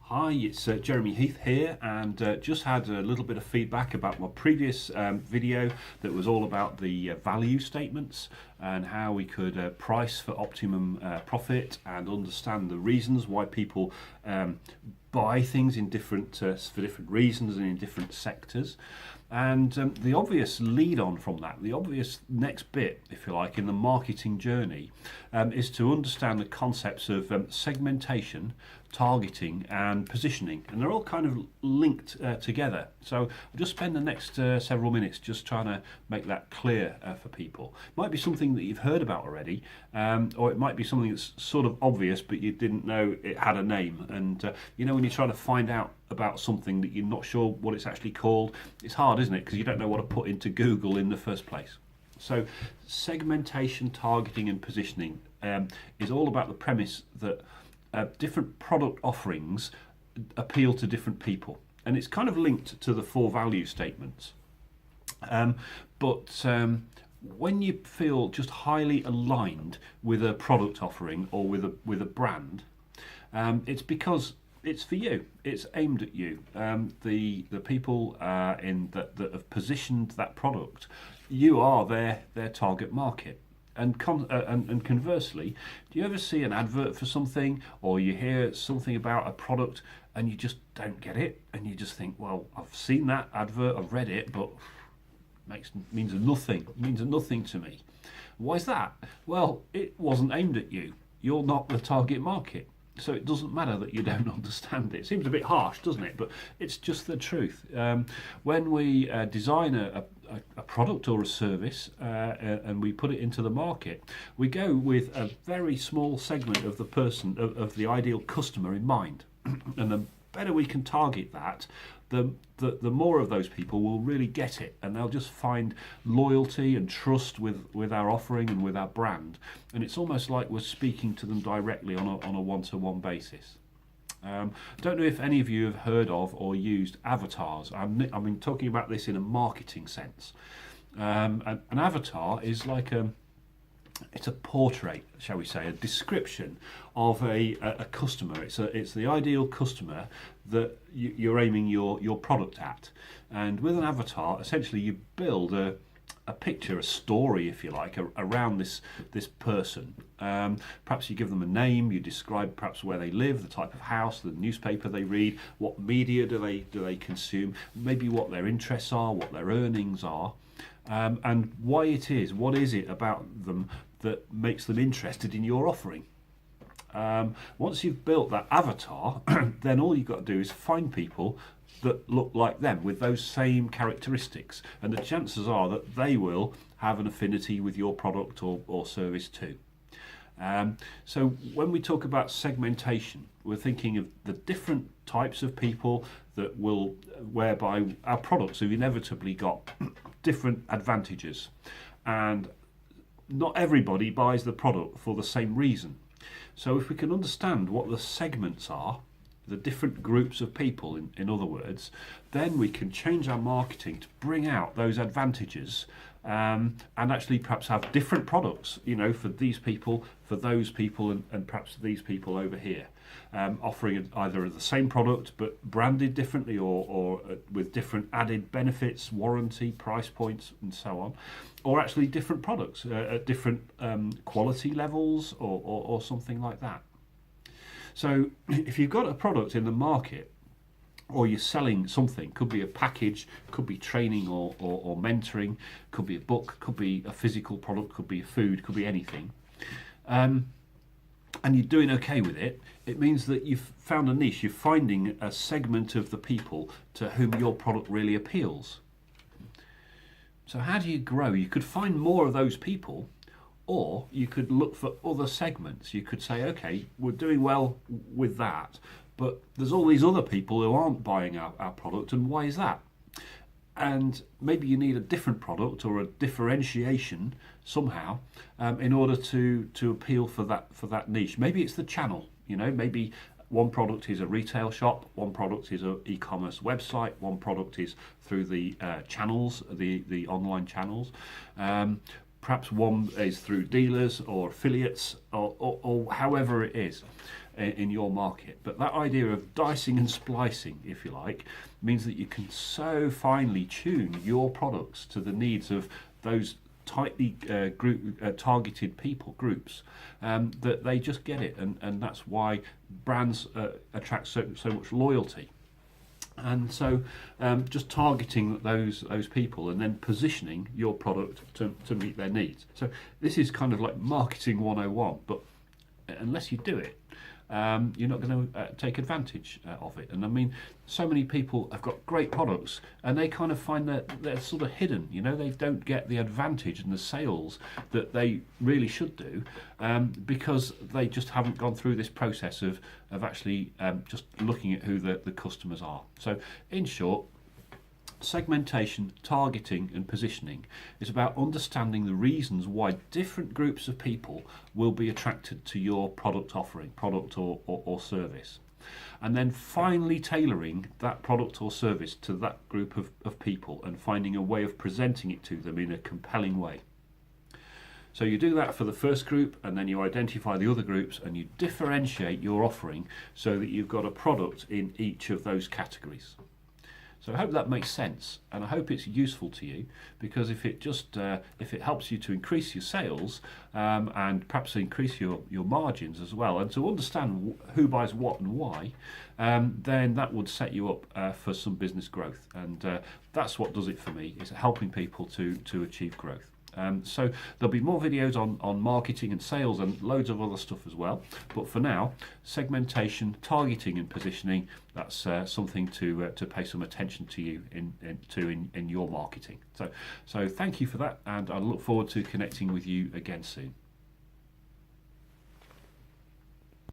Hi, it's Jeremy Heath here, and just had a little bit of feedback about my previous video that was all about the value statements and how we could price for optimum profit and understand the reasons why people buy things in different for different reasons and in different sectors. And the obvious lead on from that, the obvious next bit, if you like, in the marketing journey is to understand the concepts of segmentation, targeting and positioning, and they're all kind of linked together. So I'll just spend the next several minutes just trying to make that clear for people. It might be something that you've heard about already, or it might be something that's sort of obvious but you didn't know it had a name. And when you're trying to find out about something that you're not sure what it's actually called, it's hard, isn't it, because you don't know what to put into Google in the first place. So segmentation, targeting and positioning is all about the premise that different product offerings appeal to different people, and it's kind of linked to the 4 value statements. But when you feel just highly aligned with a product offering or with a brand, it's because it's for you. It's aimed at you. The people that have positioned that product, you are their target market. And conversely, do you ever see an advert for something, or you hear something about a product and you just don't get it, and you just think, well, I've seen that advert, I've read it, but means nothing to me. Why is that? Well, it wasn't aimed at you. You're not the target market. So it doesn't matter that you don't understand it. It seems a bit harsh, doesn't it? But it's just the truth. When we design a product or a service and we put it into the market, we go with a very small segment of the person, of the ideal customer in mind. And the better we can target that, the more of those people will really get it, and they'll just find loyalty and trust with our offering and with our brand. And it's almost like we're speaking to them directly on a one-to-one basis. I don't know if any of you have heard of or used avatars. I've been talking about this in a marketing sense. An avatar is like it's a portrait, shall we say, a description of a customer. It's the ideal customer that you're aiming your product at. And with an avatar, essentially you build a picture, a story, if you like, around this person. Perhaps you give them a name, you describe perhaps where they live, the type of house, the newspaper they read, what media do they consume, maybe what their interests are, what their earnings are. And why it is, what is it about them that makes them interested in your offering? Once you've built that avatar, then all you've got to do is find people that look like them with those same characteristics, and the chances are that they will have an affinity with your product or service too. So when we talk about segmentation, we're thinking of the different types of people whereby our products have inevitably got different advantages, and not everybody buys the product for the same reason. So if we can understand what the segments are, the different groups of people, in other words, then we can change our marketing to bring out those advantages, and actually perhaps have different products, for these people, for those people, and perhaps these people over here, offering either the same product but branded differently, or with different added benefits, warranty, price points, and so on, or actually different products at different quality levels, or something like that. So if you've got a product in the market, or you're selling something, could be a package, could be training or mentoring, could be a book, could be a physical product, could be food, could be anything, and you're doing okay with it, it means that you've found a niche, you're finding a segment of the people to whom your product really appeals. So how do you grow? You could find more of those people, or you could look for other segments. You could say, okay, we're doing well with that, but there's all these other people who aren't buying our product, and why is that? And maybe you need a different product or a differentiation somehow in order to appeal for that niche. Maybe it's the channel. Maybe one product is a retail shop, one product is an e-commerce website, one product is through the channels, the online channels. Perhaps one is through dealers or affiliates, or however it is. in your market. But that idea of dicing and splicing, if you like, means that you can so finely tune your products to the needs of those tightly targeted people groups, that they just get it, and that's why brands attract so much loyalty. And so just targeting those people and then positioning your product to meet their needs. So this is kind of like marketing 101, but unless you do it, you're not going to take advantage of it. And I mean, so many people have got great products and they kind of find that they're sort of hidden, you know, they don't get the advantage and the sales that they really should do, because they just haven't gone through this process of actually just looking at who the customers are. So in short, segmentation, targeting and positioning is about understanding the reasons why different groups of people will be attracted to your product offering, product or service. And then finally tailoring that product or service to that group of people and finding a way of presenting it to them in a compelling way. So you do that for the first group, and then you identify the other groups and you differentiate your offering so that you've got a product in each of those categories. So I hope that makes sense, and I hope it's useful to you, because if it helps you to increase your sales and perhaps increase your margins as well, and to understand who buys what and why, then that would set you up for some business growth, and that's what does it for me, is helping people to achieve growth. So there'll be more videos on marketing and sales and loads of other stuff as well. But for now, segmentation, targeting and positioning, that's something to pay some attention to you in your marketing. So thank you for that, and I look forward to connecting with you again soon.